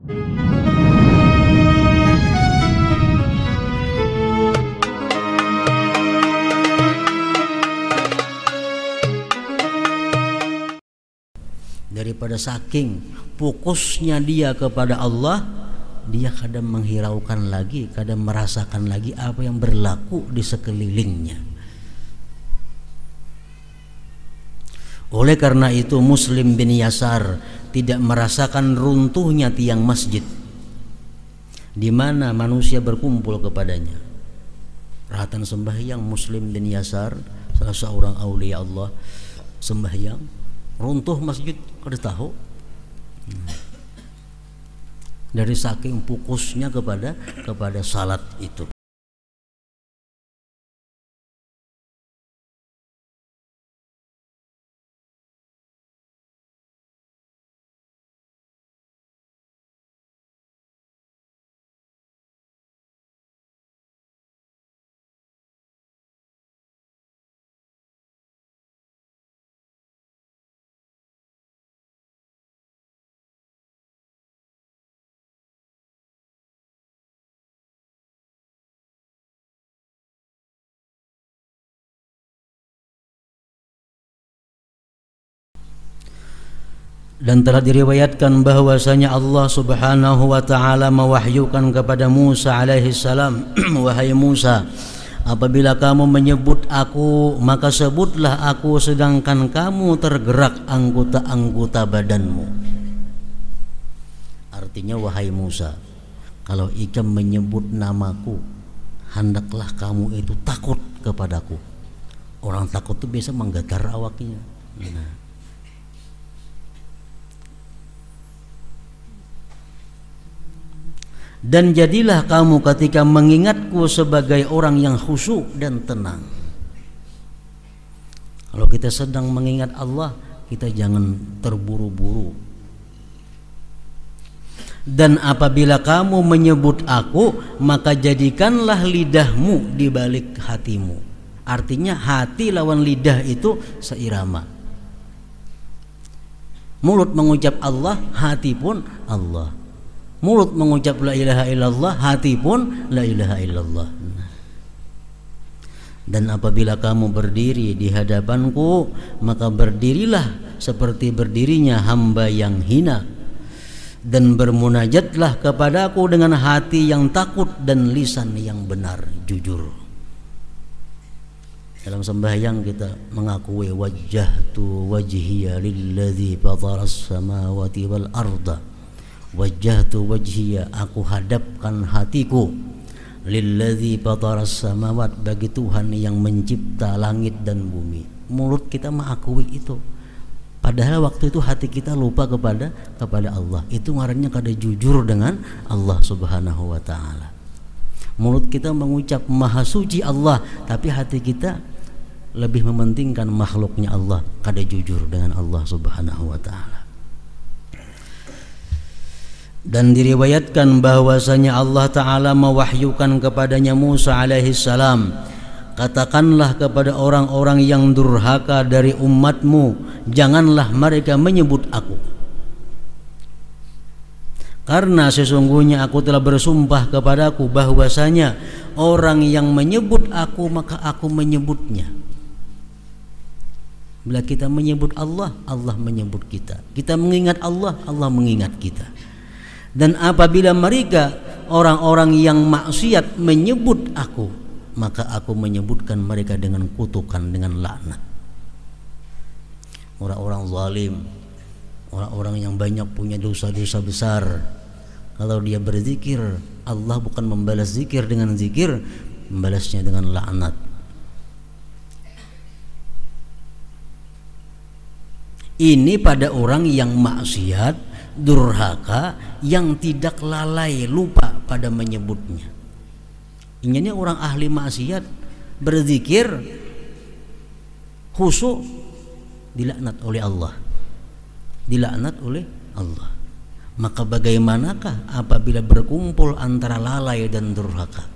Daripada saking fokusnya dia kepada Allah, dia kadang menghiraukan lagi, kadang merasakan lagi apa yang berlaku di sekelilingnya. Oleh karena itu Muslim bin Yasar tidak merasakan runtuhnya tiang masjid di mana manusia berkumpul kepadanya. Perhatian sembahyang Muslim bin Yasar, salah seorang aulia Allah, sembahyang, runtuh masjid, kada tahu. Dari saking fokusnya kepada salat itu. Dan telah diriwayatkan bahwasanya Allah Subhanahu wa taala mewahyukan kepada Musa alaihi salam, wahai Musa, apabila kamu menyebut aku, maka sebutlah aku sedangkan kamu tergerak anggota-anggota badanmu. Artinya, wahai Musa, kalau ikam menyebut namaku, hendaklah kamu itu takut kepadaku. Orang takut itu biasa menggetar awaknya. Dan jadilah kamu ketika mengingatku sebagai orang yang khusyuk dan tenang. Kalau kita sedang mengingat Allah, kita jangan terburu-buru. Dan apabila kamu menyebut aku, maka jadikanlah lidahmu di balik hatimu. Artinya hati lawan lidah itu seirama. Mulut mengucap Allah, hati pun Allah. Mulut mengucap la ilaha illallah, hati pun la ilaha illallah. Dan apabila kamu berdiri di hadapanku, maka berdirilah seperti berdirinya hamba yang hina, dan bermunajatlah kepadaku dengan hati yang takut dan lisan yang benar, jujur. Dalam sembahyang kita mengakui wajjahtu wajhiya lilladzi fataras samawati wal arda. Wajjahtu wajhiya, aku hadapkan hatiku, lilladzi fataras samawat, bagi Tuhan yang mencipta langit dan bumi. Mulut kita mengakui itu, padahal waktu itu hati kita lupa kepada Allah. Itu ngarannya kada jujur dengan Allah Subhanahu wa taala. Mulut kita mengucap maha suci Allah, tapi hati kita lebih mementingkan makhluknya Allah, kada jujur dengan Allah Subhanahu wa taala. Dan diriwayatkan bahwasanya Allah Ta'ala mewahyukan kepadanya Musa alaihi salam, katakanlah kepada orang-orang yang durhaka dari umatmu, janganlah mereka menyebut aku, karena sesungguhnya aku telah bersumpah kepadaku bahwasanya orang yang menyebut aku, maka aku menyebutnya. Bila kita menyebut Allah, Allah menyebut kita. Kita mengingat Allah, Allah mengingat kita. Dan apabila mereka orang-orang yang maksiat menyebut aku, maka aku menyebutkan mereka dengan kutukan, dengan laknat. Orang-orang zalim, orang-orang yang banyak punya dosa-dosa besar, kalau dia berzikir, Allah bukan membalas zikir dengan zikir, membalasnya dengan laknat. Ini pada orang yang maksiat, durhaka, yang tidak lalai lupa pada menyebutnya. Ini orang ahli maksiat berzikir khusyuk, dilaknat oleh Allah, dilaknat oleh Allah. Maka bagaimanakah apabila berkumpul antara lalai dan durhaka?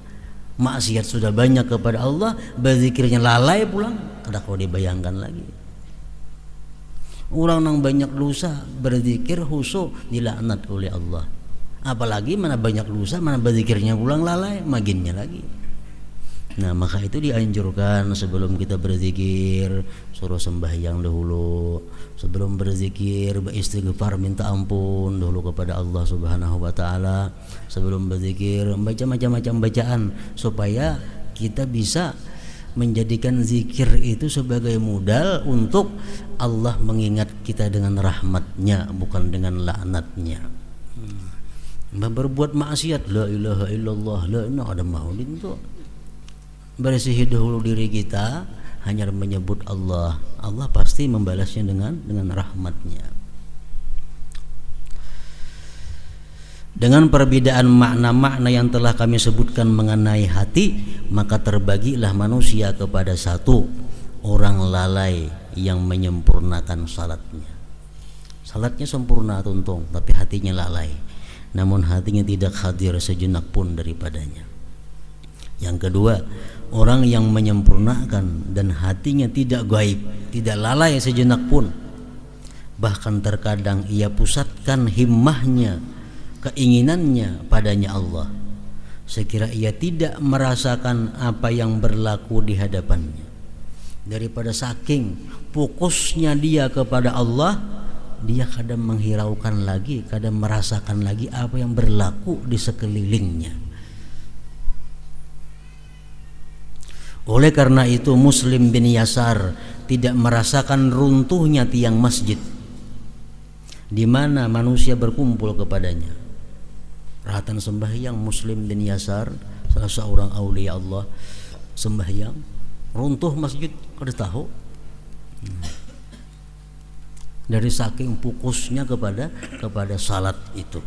Maksiat sudah banyak kepada Allah, berzikirnya lalai pulang, kada kau dibayangkan lagi. Orang yang banyak dosa berzikir khusyuk, dilaknat oleh Allah. Apalagi mana banyak dosa, mana berzikirnya pulang lalai, maginnya lagi. Nah, maka itu dianjurkan sebelum kita berzikir suruh sembahyang dahulu. Sebelum berzikir beristighfar, minta ampun dahulu kepada Allah Subhanahu wa taala. Sebelum berzikir baca macam-macam bacaan supaya kita bisa menjadikan zikir itu sebagai modal untuk Allah mengingat kita dengan rahmatnya, bukan dengan laknatnya. Berbuat maksiat, la ilaha illallah, la ilaha ada maulid itu bersihi dahulu diri kita, hanya menyebut Allah, Allah pasti membalasnya dengan rahmatnya. Dengan perbedaan makna-makna yang telah kami sebutkan mengenai hati, maka terbagilah manusia kepada satu orang lalai yang menyempurnakan salatnya. Salatnya sempurna tuntung, tapi hatinya lalai. Namun hatinya tidak hadir sejenak pun daripadanya. Yang kedua, orang yang menyempurnakan dan hatinya tidak gaib, tidak lalai sejenak pun. Bahkan terkadang ia pusatkan himmahnya, keinginannya padanya Allah, sekira ia tidak merasakan apa yang berlaku di hadapannya. Daripada saking fokusnya dia kepada Allah, dia kadang menghiraukan lagi, kadang merasakan lagi apa yang berlaku di sekelilingnya. Oleh karena itu Muslim bin Yasar tidak merasakan runtuhnya tiang masjid di mana manusia berkumpul kepadanya. Perhatian sembahyang Muslim bin Yasar, salah seorang aulia Allah, sembahyang runtuh masjid, kada tahu. Dari saking fokusnya kepada salat itu.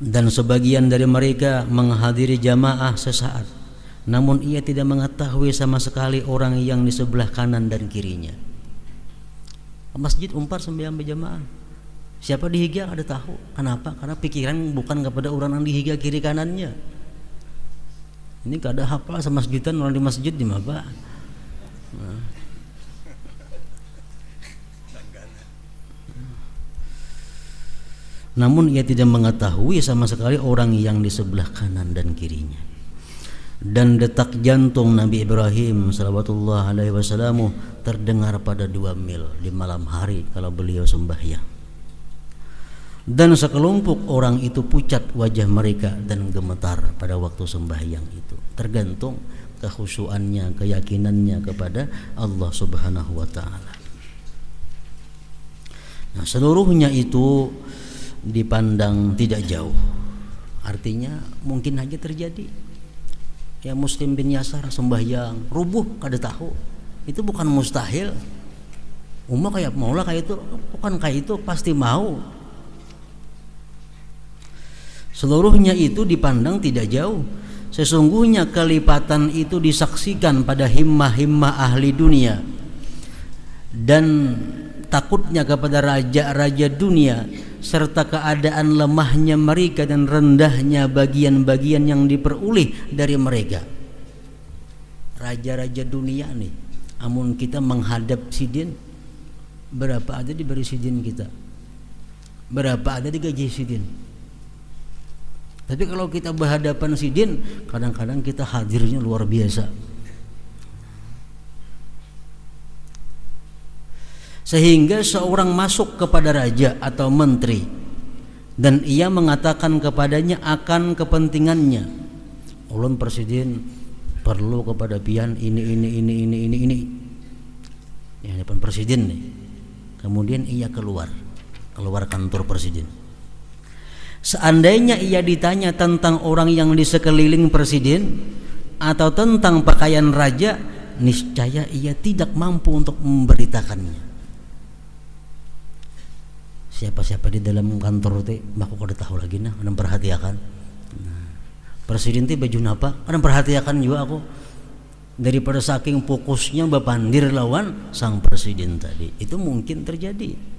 Dan sebagian dari mereka menghadiri jamaah sesaat, namun ia tidak mengetahui sama sekali orang yang di sebelah kanan dan kirinya. Masjid umpar sembahyang berjamaah, siapa dihiga ada tahu. Kenapa? Karena pikiran bukan kepada orang yang dihiga kiri kanannya. Ini kada hafal sama masjidan, orang di masjid di mana? Nah. Namun ia tidak mengetahui sama sekali orang yang di sebelah kanan dan kirinya. Dan detak jantung Nabi Ibrahim salawatullah alaihi wasallam terdengar pada 2 mil di malam hari kalau beliau sembahyang. Dan sekelompok orang itu pucat wajah mereka dan gemetar pada waktu sembahyang itu, tergantung kekhusyuannya, keyakinannya kepada Allah Subhanahu wa taala. Nah, seluruhnya itu dipandang tidak jauh, artinya mungkin aja terjadi. Ya, Muslim bin Yasar sembahyang rubuh kada tahu, itu bukan mustahil. Umma kayak maulah kayak itu, bukan kayak itu pasti mau. Seluruhnya itu dipandang tidak jauh. Sesungguhnya kelipatan itu disaksikan pada himmah-himmah ahli dunia, dan takutnya kepada raja-raja dunia, serta keadaan lemahnya mereka dan rendahnya bagian-bagian yang diperoleh dari mereka. Raja-raja dunia nih, amun kita menghadap sidin, berapa ada diberi sidin kita, berapa ada digaji sidin. Tapi kalau kita berhadapan sidin, kadang-kadang kita hadirnya luar biasa. Sehingga seorang masuk kepada raja atau menteri dan ia mengatakan kepadanya akan kepentingannya, ulun presiden perlu kepada pian ini. Ya, depan presiden nih. Kemudian ia keluar kantor presiden. Seandainya ia ditanya tentang orang yang di sekeliling presiden atau tentang pakaian raja, niscaya ia tidak mampu untuk memberitakannya. Siapa-siapa di dalam kantor teh aku kada tahu lagi nah, kadang perhatikan. Nah, presiden teh baju apa? Kadang perhatikan juga aku. Daripada saking fokusnya bapandir lawan sang presiden tadi, itu mungkin terjadi.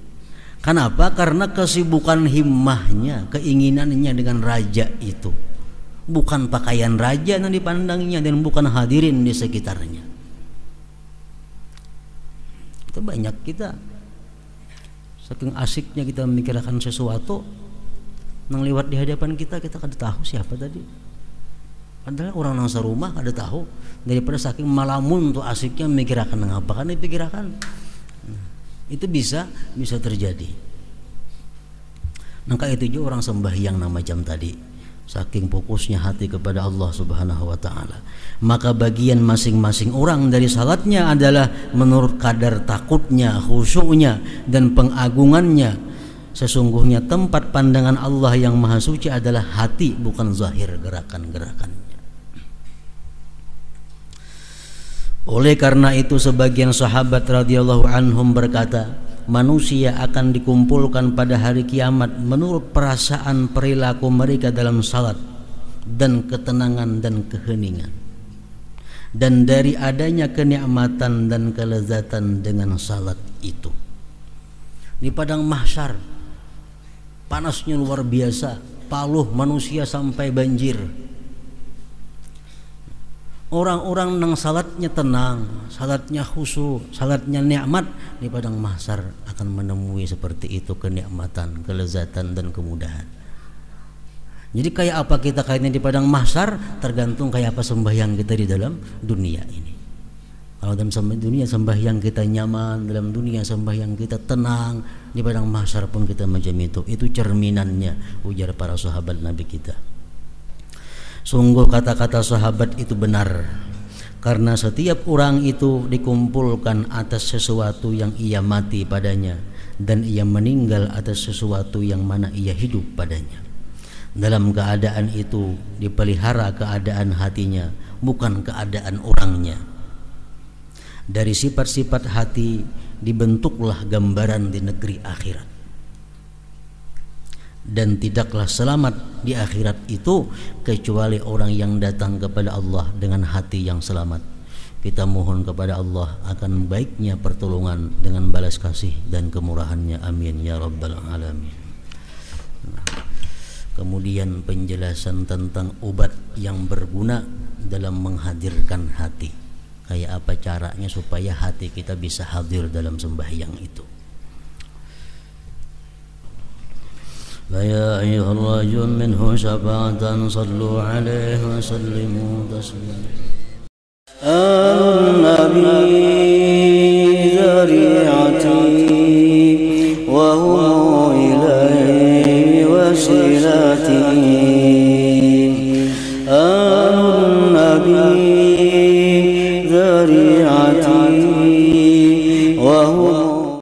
Kenapa? Karena kesibukan himmahnya, keinginannya dengan raja itu. Bukan pakaian raja yang dipandangnya dan bukan hadirin di sekitarnya. Itu banyak kita saking asiknya kita memikirkan sesuatu, Nang lewat di hadapan kita kada tahu siapa tadi. Padahal orang nang sarumah kada tahu, daripada saking malamun tuh asiknya mikirakan nang apa kan dipikirakan. Itu bisa terjadi. Maka itu juga orang sembahyang macam tadi, saking fokusnya hati kepada Allah Subhanahu wa taala. Maka bagian masing-masing orang dari salatnya adalah menurut kadar takutnya, khusyuknya dan pengagungannya. Sesungguhnya tempat pandangan Allah yang maha suci adalah hati, bukan zahir gerakan-gerakannya. Oleh karena itu sebagian sahabat radhiyallahu anhum berkata, manusia akan dikumpulkan pada hari kiamat menurut perasaan perilaku mereka dalam salat dan ketenangan dan keheningan, dan dari adanya kenikmatan dan kelezatan dengan salat itu. Di padang mahsyar panasnya luar biasa, paluh manusia sampai banjir. Orang-orang nang salatnya tenang, salatnya khusyuk, salatnya nikmat, di padang mahsyar akan menemui seperti itu kenikmatan, kelezatan dan kemudahan. Jadi kayak apa kita kayaknya di padang mahsyar tergantung kayak apa sembahyang kita di dalam dunia ini. Kalau dalam dunia sembahyang kita nyaman, dalam dunia sembahyang kita tenang, di padang mahsyar pun kita macam itu. Itu cerminannya, ujar para sahabat Nabi kita. Sungguh kata-kata sahabat itu benar, karena setiap orang itu dikumpulkan atas sesuatu yang ia mati padanya, dan ia meninggal atas sesuatu yang mana ia hidup padanya. Dalam keadaan itu dipelihara keadaan hatinya, bukan keadaan orangnya. Dari sifat-sifat hati dibentuklah gambaran di negeri akhirat. Dan tidaklah selamat di akhirat itu kecuali orang yang datang kepada Allah dengan hati yang selamat. Kita mohon kepada Allah akan baiknya pertolongan dengan balas kasih dan kemurahannya. Amin ya rabbal alamin. Kemudian penjelasan tentang obat yang berguna dalam menghadirkan hati. Kayak apa caranya supaya hati kita bisa hadir dalam sembahyang itu. فيا أيها الرجل منه شفاعة صلوا عليه وسلموا تسليما. النبي